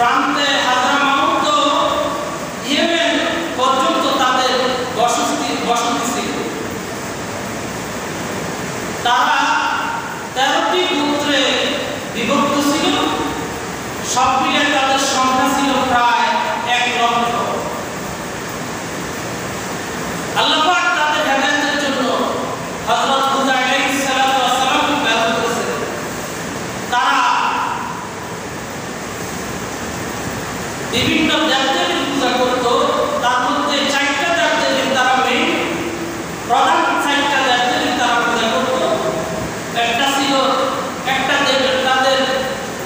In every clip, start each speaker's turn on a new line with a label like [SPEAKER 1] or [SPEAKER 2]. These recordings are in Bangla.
[SPEAKER 1] প্রান্তে হাজরামাউত ইয়েমেন পর্যন্ত তাদের বসতি ছিল। তারা 13টি গোত্রে বিভক্ত ছিল। সব মিলে তাদের সংখ্যা ছিল প্রায় 1 লক্ষ। আল্লাহ পাক তাদের হেদায়েতের জন্য হযরত হুদ আলাইহিস সালাতু ওয়াস সালামকে ব্যবহার করেছেন। তারা বিভিন্ন দেবদেবীর পূজা করত। তার মধ্যে 4টা দেবদেবীর তারা মেইন প্রধান 4টা দেবদেবীর তারা পূজা করত। একটা তাদের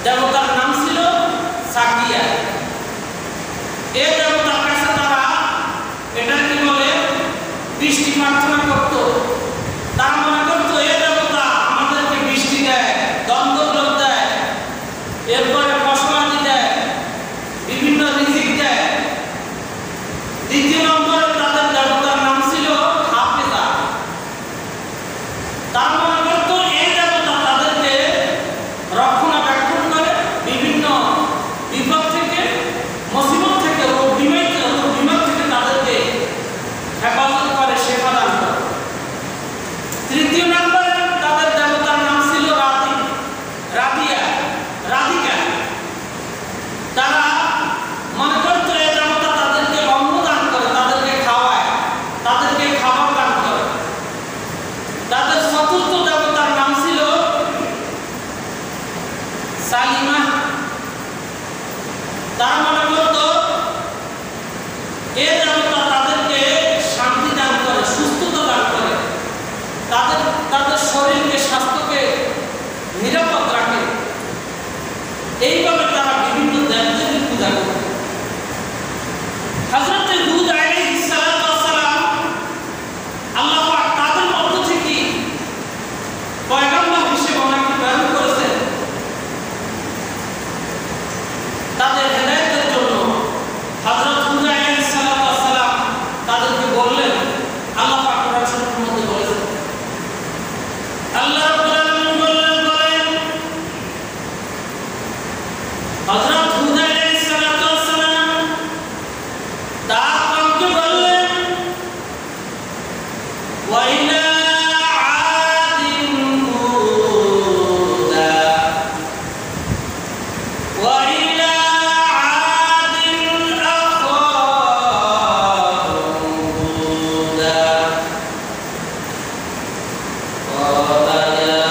[SPEAKER 1] দেবতার নাম ছিল সাকিয়া। এই দেবতার কাছে তারা এটাকে বলে বৃষ্টি প্রার্থনা করত। তারা মনে করত এই দেবতা আমাদেরকে বৃষ্টি দেয়, দন্তলোক দেয়, এরপরে ফসলাদি দেয়, বিভিন্ন রিজিক দেয়। দ্বিতীয় নম্বরে তাদের দেবতার নাম ছিল হাফেজা। তারা মনে করত এই দেবতা তাদেরকে রক্ষণাবেক্ষণ করে, বিভিন্ন বিপদ থেকে, মুসিবত থেকে, রোগ বিমার থেকে তাদেরকে হেফাজত করে, সেবা দান করে। তৃতীয় নম্বরে তাদের দেবতার নাম ছিল রাধিকা। তারা মনে করত এই দেবতা তাদেরকে অন্ন দান করে, তাদেরকে খাওয়ায়, তাদেরকে খাবার দান করে। তাদের চতুর্থ দেবতার নাম ছিল সালিমা। তারা মনে করত এই দেবতা তাদেরকে শান্তি দান করে, সুস্থতা দান করে, তাদের শরীরকে, স্বাস্থ্যকে নিরাপদ রাখে। এইভাবে তারা বিভিন্ন দেবদেবীর পূজা করে। হযরত হুদ আলাইহিস সালাতু ওয়াস সালাম আল্লাহ পাক তাদের মধ্য থেকে পয়গম্বর হিসেবে ওনাকে প্রেরণ করেছেন তাদের হেদায়েতের জন্য। হযরত হুদ আলাইহিস সালাতু ওয়াস সালাম তাদেরকে বললেন, আল্লাহ পাক কোরআন শরীফের মধ্যে বলেছেন, আল্লাহ রাব্বুল আলামিন বলেন হযরত হুদ আলাইহিস সালাতু ওয়াস সালাম তার কওমকে বললেন, ওয়া ইলা আদিন হুদা ওয়া ইলা আদিন আখাহুম হুদা قال يا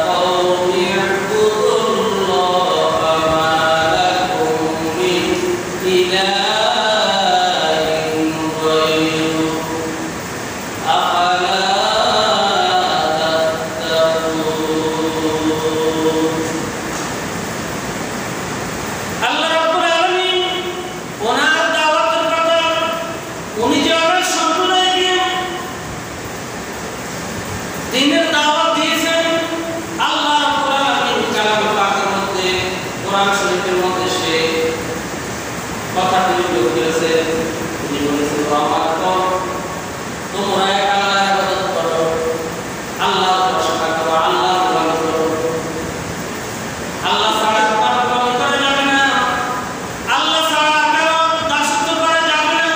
[SPEAKER 1] قوم اعبدوا الله ما لكم من إله غيره أفلا تتقون। আল্লাহ রাব্বুল আলামিন ওনার দাওয়াতের কথা উনি যে অনেক সম্প্রদায় দিয়ে দ্বীনের দাওয়াত দিয়েছেন, আল্লাহ রাব্বুল আলামিন কালামে পাকের মধ্যে, কোরআন শরীফের মধ্যে সে কথাগুলি উল্লেখ করেছেন। তিনি বলেছেন, তোমরা এক আল্লাহর ইবাদত করো, আল্লাহর উপাসনা করো, আল্লাহর ইবাদত করো। আল্লাহ ছাড়া কারো ইবাদত করা যাবে না, আল্লাহ ছাড়া কারো দাসত্ব করা যাবে না।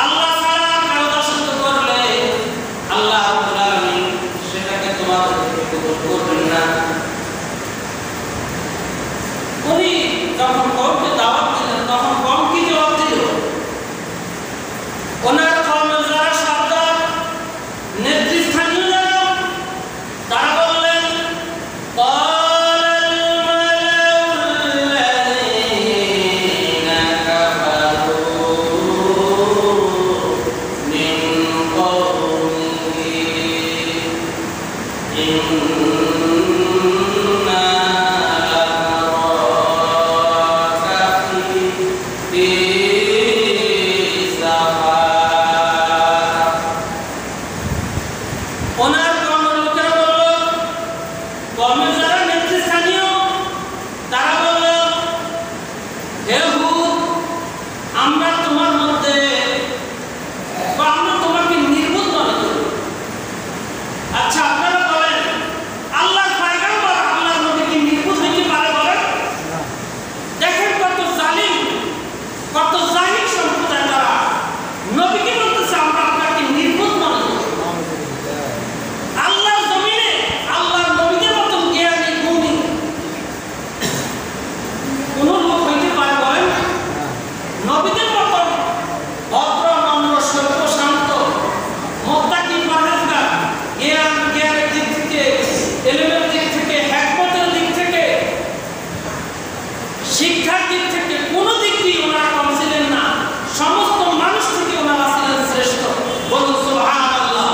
[SPEAKER 1] আল্লাহ ছাড়া কারো দাসত্ব করলে আল্লাহ রাব্বুল আলামিন সেটাকে তোমাদের থেকে কবুল করবেন না। উনি যখন কওমকে দাওয়াত দিলেন তখন কওম কি জবাব দিল? শিক্ষার দিক থেকে কোনো দিক দিয়ে ওনারা কম ছিলেন না, সমস্ত মানুষ থেকে ওনারা ছিলেন শ্রেষ্ঠ। বলুন সুবহানাল্লাহ।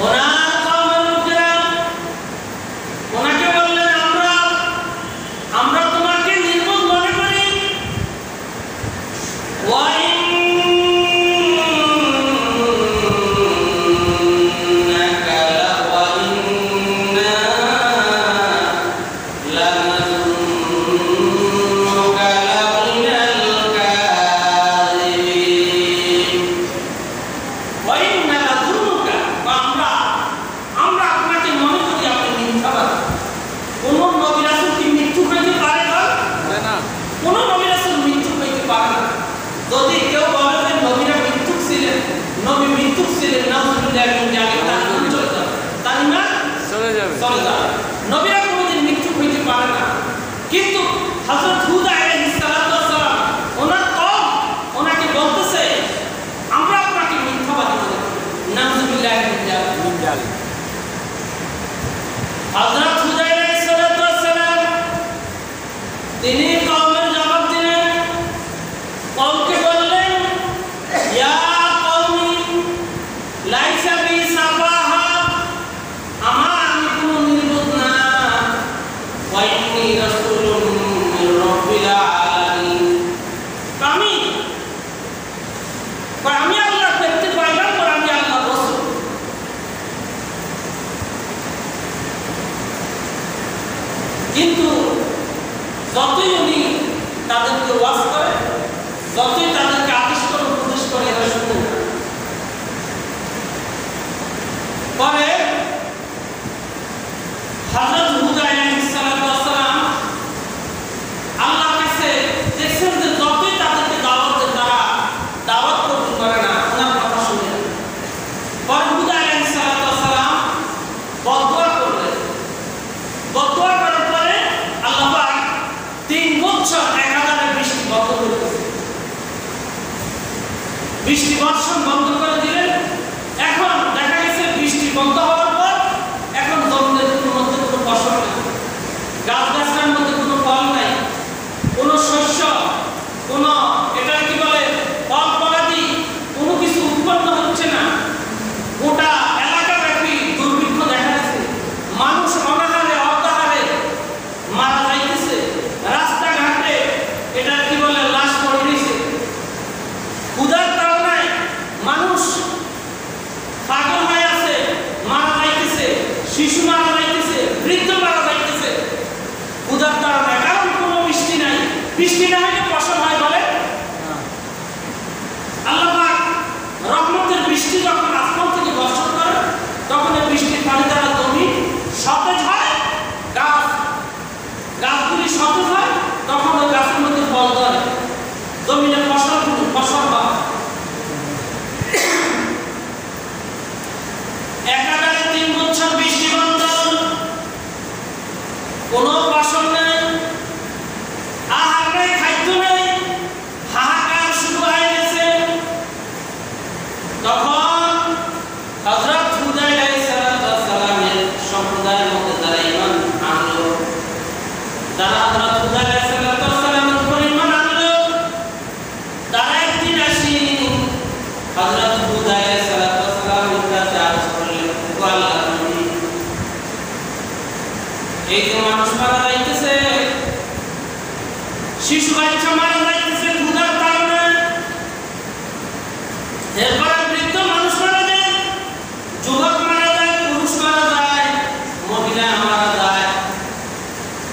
[SPEAKER 1] ওনার কওমের লোকেরা ওনাকে বললেন, আমরা তোমাকে নির্বোধ মনে করি। নবীরা কোনোদিন মৃত্যু হইতে পারে না, কিন্তু হযরত হুদ আলাইহিস সালাতু ওয়াস সালাম ওনার কওম ওনাকে বলতেছে আমরা আপনাকে মিথ্যাবাদী মনে করি। নাউযুবিল্লাহি মিন যালিক। হযরত হুদ আলাইহিস সালাতু ওয়াস সালাম তিনি কওমের জবাব দিলেন, কওমকে বললেন, ইয়া কওমি লাইসা বি সাফাহা, আমি আল্লাহ দেখতে পাইলাম, আমি আল্লাহ রাসূল। কিন্তু যতই উনি তাদেরকে ওয়াজ করে, যতই তাদেরকে আদেশ করে উপদেশ করে, এরা শুনে না। পরে হযরত হুদ আলাইহিস সালাতু ওয়াস সালাম আল্লাহর কাছে দেখছেন যে যতই তাদেরকে দাওয়াত কবুল করে না, ওনার কথা শুনে না। পরে হুদ আলাইহিস সালাতু ওয়াস সালাম বদদুয়া করলেন। বদদুয়া করার পরে আল্লাহ পাক 3 বছর 1000 বৃষ্টি বন্ধ করে দিলেন। বৃষ্টি বর্ষণ বন্ধ করে দিলেন। এখন দেখা গেছে বৃষ্টি বন্ধ হওয়ার পর এখন জমিনের মধ্যে কোনো ফসল নেই, গাছগাছার মধ্যে কোনো ফল নাই, কোনো শস্য, কোনো এটা কি বলে ফল ফলাদি কোনো কিছু উৎপন্ন হচ্ছে না। গোটা এলাকাব্যাপী দুর্ভিক্ষ দেখা যাচ্ছে, মানুষ অনাহারে অর্ধাহারে মারা যাইতেছে, রাস্তাঘাটে এটা কি বলে লাশ পড়ে রয়েছে, ক্ষুধার তাড়নায় মানুষ পাগল হয়ে আছে, মারা যাইতেছে, শিশু মারা যাইতেছে, বৃদ্ধ মারা যাইতেছে ক্ষুধার তাড়নায়, কারণ কোনো বৃষ্টি নাই। বৃষ্টি না হলে ফসল হয় বলে? আল্লাহ পাক রহমতের বৃষ্টি যখন আসমান থেকে বর্ষণ করে, তখন এই বৃষ্টির পানি দ্বারা জমি সতেজ হয়, গাছগুলি সতেজ হয়, তখন ওই গাছের মধ্যে ফল ধরে, জমিনে ফসল হয়। একাধারে 3 বছর বৃষ্টি বন্ধ, কোনো ফসল নেই, আহার নেই, খাদ্য নেই, হাহাকার শুরু হয়ে গেছে। তখন হযরত হুদ আলাইহিস সালামের সম্প্রদায়ের মধ্যে যারা ঈমান আনলো, যারা হযরত হুদ আলাইহিস সালামের উপর ঈমান আনলো, তারা একদিন আসি হযরত হুদ আলাইহিস সালামের কাছে আরজ করলেন, ও আল্লাহর নবী, এই যে মানুষ মারা যাইতেছে, শিশু বাচ্চা মারা যাইতেছে ক্ষুধার কারণে, এরপরে বৃদ্ধ মানুষ মারা যায়, যুবক মারা যায়, পুরুষ মারা যায়, মহিলা মারা যায়,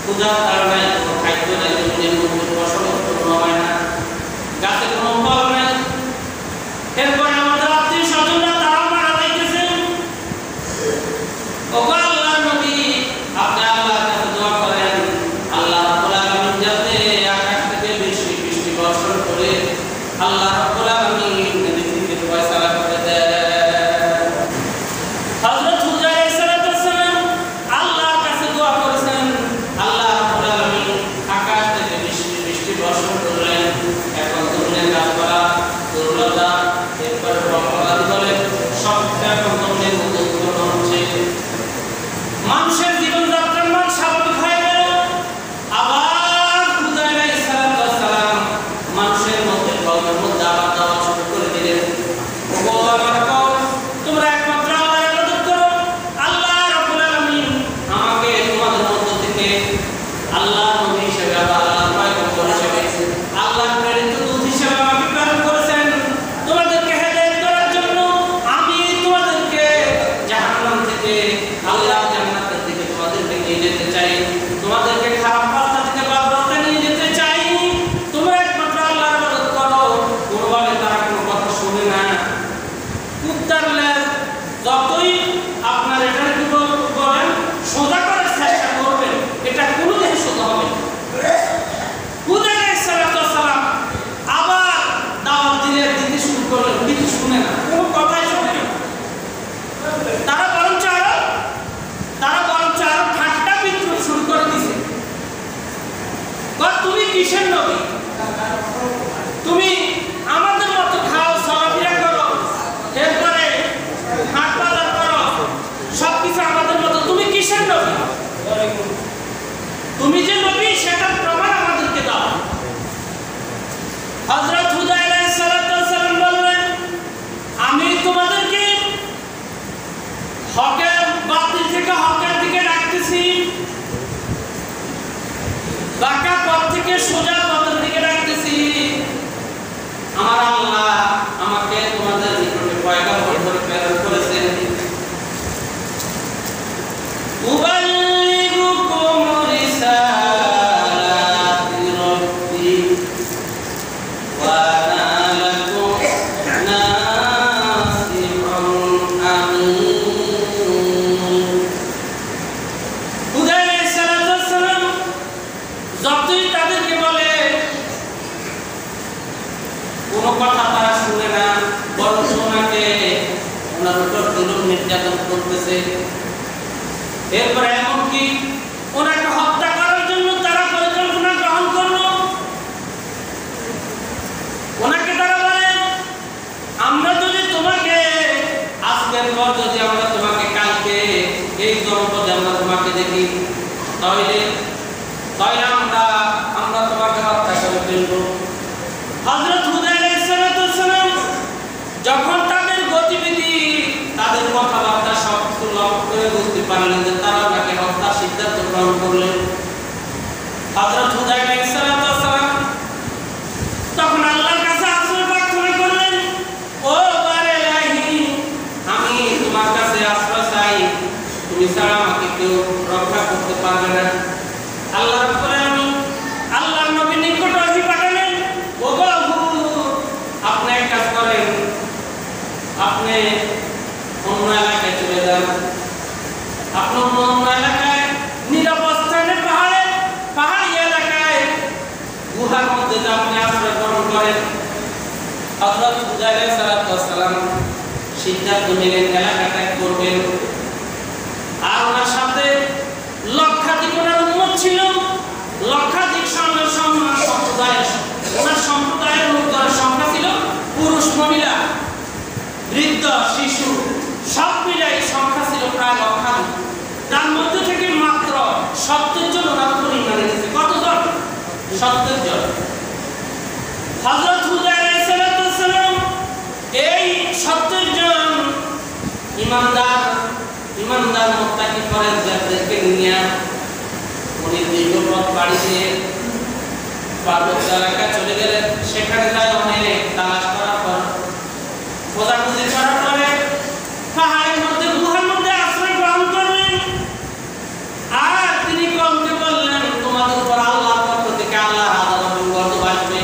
[SPEAKER 1] ক্ষুধার কারণে কোনো খাদ্য নাই, জমিনের মধ্যে ফসল উৎপন্ন হয় না, গাছে কোনো ফল নাই। এরপরে আমাদের আত্মীয় স্বজনরা তারাও মারা যাইতেছে। ও আল্লাহর নবী, আপনি আল্লাহর কাছে দোয়া করেন, আল্লাহ রাব্বুল আলামিন যাতে আকাশ থেকে বৃষ্টি বর্ষণ করে আল্লাহ রাব্বুল আলামিন নবীকে ফয়সালা করে দেন। হযরত হুদ আলাইহিস সালাম আল্লাহর কাছে দোয়া করেছেন, আল্লাহ রাব্বুল আলামিন আকাশ থেকে বৃষ্টি বর্ষণ করলেন। এখন জমিনের গাছপালা, দুর্লতা, এরপরে ফল বলে সব এখন জমিনের মধ্যে উৎপন্ন হচ্ছে। মানুষের জীবনযাত্রার মান স্বাভাবিক হয়ে গেল। হিসেবে আল্লাহর পয়গম্বর হিসেবে আল্লাহর প্রেরিত দূত হিসেবে আমাকে প্রেরণ করেছেন তোমাদেরকে হেদায়েত করার জন্য। আমি তোমাদেরকে জাহান্নাম থেকে আল্লাহর জান্নাতের দিকে তোমাদেরকে নিয়ে যেতে চাই, তোমাদেরকে খারাপ রাস্তা থেকে ভালো রাস্তায় নিয়ে যেতে চাই। তোমরা একমাত্র আল্লাহর ইবাদত করো। কোরবানে তারা কোনো কথা শুনে না। কুত্তার লেজ যতই আপনার এখানে কি বলেন সোজা করার চেষ্টা করবেন, এটা কোনোদিন সোজা হবে না। হুদ আলাইহিস সালাম আবার দাওয়াত দিতে শুরু করলেন, কিছু শুনে না, কোনো কথাই শুনে না। তারা বরঞ্চ আরো ঠাট্টা বিদ্রুপ শুরু করে দিছে। তুমি কিসের নবী? তুমি আমাদের মতো খাও, চলাফেরা করো, এরপরে হাট বাজার করো, সবকিছু আমাদের মতো, তুমি কিসের নবী? তুমি যে নবী সেটার প্রমাণ আমাদেরকে দাও। হযরত হুদ আলাইহিস সালাম বললেন, আমি তোমাদেরকে হকের বাতিল থেকে হকের দিকে ডাকতেছি, বাঁকা পথ থেকে সোজা পথের দিকে ডাকতেছি। আমার আল্লাহ আমাকে তোমাদের নিকটে পয়গম্বর করে প্রেরণ করেছেন। উবাল্লিগুকুম রিসালাতি রাব্বি ওয়া আনা লাকুম নাসিহুন আমিন। হুদ আলাইহিস সালাম যতই তাদেরকে বলে কোনো কথা তারা শুনে না, বরং ওনার উপর জুলুম নির্যাতন করতেছে। এরপরে এমনকি ওনাকে হত্যা করার জন্য তারা পরিকল্পনা গ্রহণ করলো। ওনাকে তারা বলে, আমরা যদি তোমাকে আজকের পর যদি আমরা তোমাকে কালকে এই জনপদে আমরা তোমাকে দেখি, তাহলে আমরা তোমাকে হত্যা করে ফেলব। হযরত হুদ আলাইহিস সালাম যখন তাদের গতিবিধি, তাদের কথাবার্তা সব লক্ষ্য করে বুঝতে পারলেন যে তারা ওনাকে হত্যার সিদ্ধান্ত গ্রহণ করলেন। হযরত হুদ আলাইহিস সালাম তখন আল্লাহর কাছে আশ্রয় প্রার্থনা করলেন, ও বারেলাহি, আমি তোমার কাছে আশ্রয় চাই, তুমি ছাড়া আমাকে কেউ রক্ষা করতে পারবে না। আল্লাহ রাব্বুল আলামিন আল্লাহর নবীর নিকট ওহী পাঠালেন, ও বাবু, আপনি এক কাজ করেন, আপনি অন্য এলাকায় চলে যান। আপনি অন্য এলাকায় নিরাপদ স্থানে পাহাড়ি এলাকায় গুহার মধ্যে যে আপনি আশ্রয় গ্রহণ করেন। হযরত হুদ আলাইহিস সালাম সিদ্ধান্ত নিলেন এলাকা ত্যাগ করবেন। আর ওনার সাথে লক্ষাধিক ওনার উম্মত ছিল, লক্ষাধিক সম্প্রদায়, ওনার সম্প্রদায়ের লোকদের সংখ্যা ছিল পুরুষ, মহিলা, বৃদ্ধ, শিশু সব মিলাই সংখ্যা ছিল প্রায় লক্ষাধিক। তার মধ্যে থেকে মাত্র 70 জন ওনার উপর ঈমান এনেছে। কতজন? 70 জন। হযরত হুদ আলাইহিস সালাম এই 70 জন ইমানদার মুত্তাকি ফরেজগারদেরকে নিয়ে উনি দীর্ঘ পথ পাড়ি দিয়ে পার্বত্য এলাকায় চলে গেলেন। সেখানে যায় অনেক তালাশ করার পর, খোঁজাখুঁজি করার পরে পাহাড়ের মধ্যে, গুহার মধ্যে আশ্রয় গ্রহণ করলেন। আর তিনি কওমকে বললেন, তোমাদের উপর আল্লাহর পক্ষ থেকে আল্লাহর আযাব এবং গজব আসবে।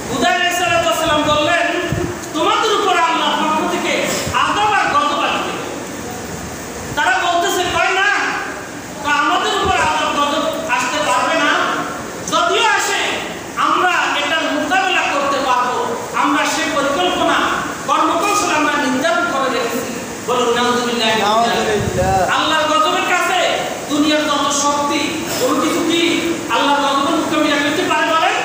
[SPEAKER 1] হুদ আলাইহিস সালাম বললেন, তোমাদের উপর আল্লাহর পক্ষ থেকে আযাব আর গজব আসবে। তারা বলতেছে, কয় না, আমাদের উপর আযাব গজব আসতে পারবে না, যদিও আসে আমরা এটার মোকাবেলা করতে পারবো, আমরা সেই পরিকল্পনা কর্মকৌশল আমরা নির্ধারণ করে রেখেছি। বলুন নাউযুবিল্লাহ। আল্লাহর গজবের কাছে দুনিয়ার যত শক্তি, কোনো কিছু কি আল্লাহর গজবের মোকাবিলা করতে পারে বলেন?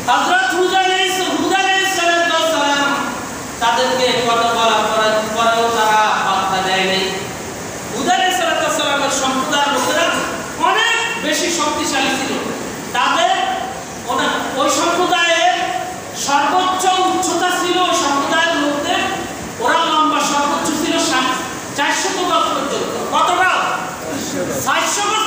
[SPEAKER 1] হযরত হুদ আলাইহিস সালাম তাদেরকে কথা বলার পরেও তারা বাধা দেয়নি। হুদ আলাইহিস সালামের সম্প্রদায়ের লোকেরা অনেক বেশি শক্তিশালী ছিল। তাদের ওই সম্প্রদায়ের সর্বোচ্চ উচ্চতা ছিল, ওই সম্প্রদায়ের লোকদের ওরা লম্বা সর্বোচ্চ ছিল 400 গজ পর্যন্ত। কত গজ? 400 গজ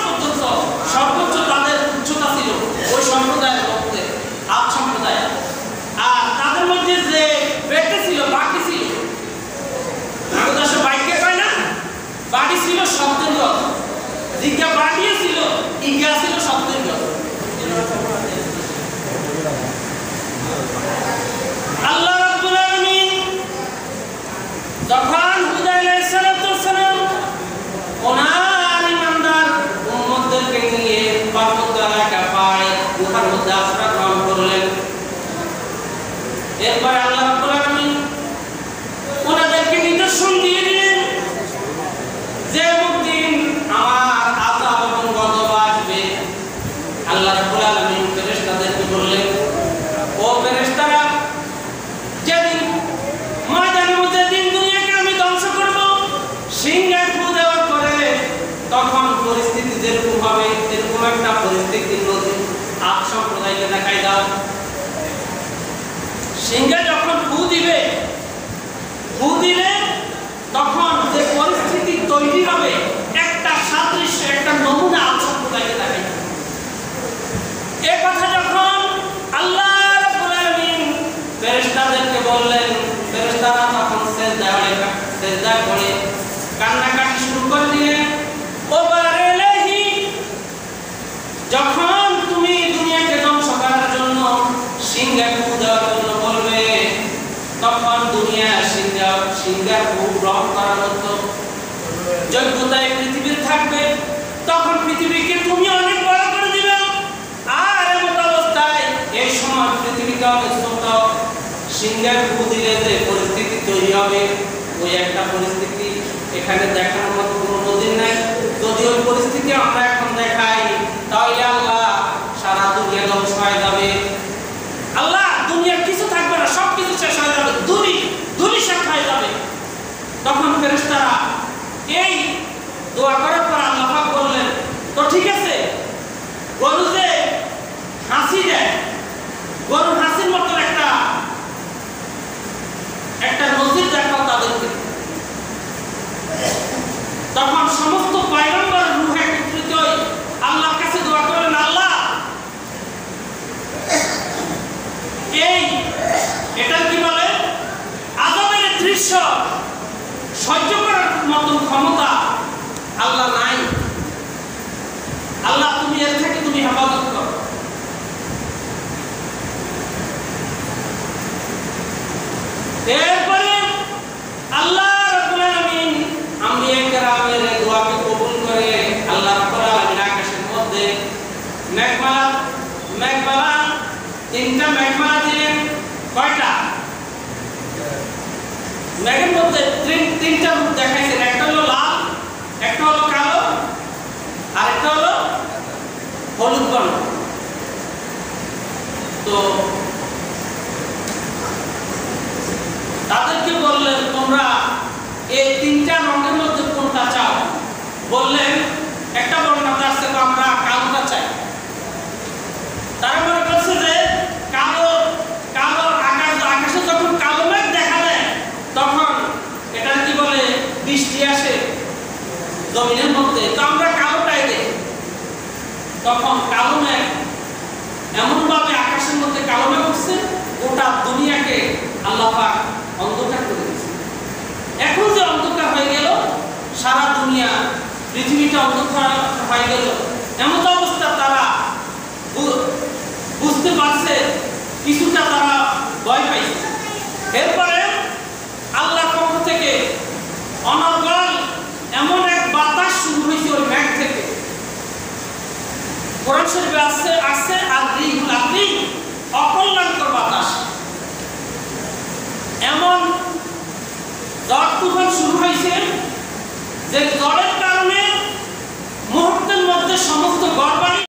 [SPEAKER 1] ইগা ছিল 70 গজ। আল্লাহ রাব্বুল আলামিন যখন হুদ আলাইহিস সালাম ওনার ইমানদার উম্মতদেরকে নিয়ে পার্বত্য এলাকা পায় গুহার মধ্যে আশ্রয় গ্রহণ করলেন, এরপরে আল্লাহ রাব্বুল আলামিন ওনাদেরকে নিদর্শন দিয়ে দিলেন যে দিন আমার আযাব এবং গজব আসবে। আল্লাহ রাব্বুল আলামিন ফেরেশতাদেরকে বললেন, ও ফেরেশতারা, যেদিন ময়দানে যেদিন দুনিয়াকে আমি ধ্বংস করব, সিংহে ফু দেওয়ার পরে তখন পরিস্থিতি যেরকম হবে এরকম একটা পরিস্থিতি নদী আদ সম্প্রদায়কে দেখাই দাও। সিংহে যখন ফু দিবে, ফু দিলে তখন যে পরিস্থিতি তৈরি হবে একটা সাদৃশ্য, একটা নমুনা আদ সম্প্রদায়কে দেখাই দাও। এ কথা যখন আল্লাহ রাব্বুল আলামিন ফেরেশতাদেরকে বললেন, ফেরেশতারা তখন সেজদা করে কান্নাকাটি শুরু করে দিলেন। ও বারেলাহি, যখন তুমি দুনিয়াকে ধ্বংস করার জন্য সিংহে ফু দেওয়ার জন্য বলবে, তখন দুনিয়া সিংহের ফু গ্রহণ করার মতো যোগ্যতায় পৃথিবীর থাকবে, তখন পৃথিবীকে তুমি অনেক বড় করে দিবে। আর এমন অবস্থায় এই সময় পৃথিবীকে অনেক ছোট, সিংহের ফু দিলে যে পরিস্থিতি তৈরি হবে ওই একটা পরিস্থিতি এখানে দেখানোর মতো কোনো নজির নাই। যদি ওই পরিস্থিতি আমরা এখন দেখাই তাহলে আল্লাহ সারা দুনিয়া ধ্বংস হয়ে যাবে, আল্লাহ দুনিয়ার কিছু থাকবে না, সব কিছু শেষ হয়ে যাবে, ধুলি শেষ হয়ে যাবে। তখন ফেরেশতারা এই দোয়া করার পর আল্লাহ পাক বললেন, তো ঠিক আছে, গরু যে হাসি দেয়, গরুর হাসির মতো একটা নজির দেখাও তাদেরকে। তখন সমস্ত পয়গম্বর রূহ একত্রিত হয়ে আল্লাহর কাছে দোয়া করলেন, আল্লাহ এটা কি বলে আযাবের দৃশ্য সহ্য করার মতো ক্ষমতা আল্লাহ নাই, আল্লাহ তুমি এর থেকে তুমি হেফাজত করো। এরপরে আল্লাহ রাব্বুল আলামিন আম্বিয়া কেরামের দোয়াকে কবুল করে আল্লাহ রাব্বুল আলামিন আকাশের মধ্যে মেঘমালা তিনটা মেঘমালা দিলেন। কয়টা? মেঘের মধ্যে তিনটা রূপ দেখাইছেন, একটা হলো লাল, একটা হলো কালো, আর একটা হলো হলুদ বর্ণ। তো তাদেরকে বললেন, তোমরা এই তিনটা রঙের মধ্যে কোনটা চাও? বললেন, একটা বর্ণনা আছে আমরা কালোটা চাই। তারা মনে করছে যে কালো আকাশে যখন কালো মেঘ দেখা দেয় তখন এটা কি বলে বৃষ্টি আসে জমিনের মধ্যে, তো আমরা কালোটাই দেই। তখন কালো মেঘ এমন ভাবে আকাশের মধ্যে কালো মেঘ উঠছে, গোটা দুনিয়াকে আল্লাহ পাক অন্ধকার করে দিয়েছে। এখন যে অন্ধকার হয়ে গেল, সারা দুনিয়া পৃথিবীটা অন্ধকার হয়ে গেল, এমন অবস্থা তারা বুঝতে পারছে, কিছুটা তারা ভয় পাইছে। এরপরে আল্লাহর পক্ষ থেকে অনর্গল এমন এক বাতাস শুরু হয়েছে ওই মেঘ থেকে। কোরআন শরীফে আসছে আর রিহুল আকিম, অকল্যাণকর বাতাস। এমন ঝড় তুফান শুরু হয়েছে যে ঝড়ে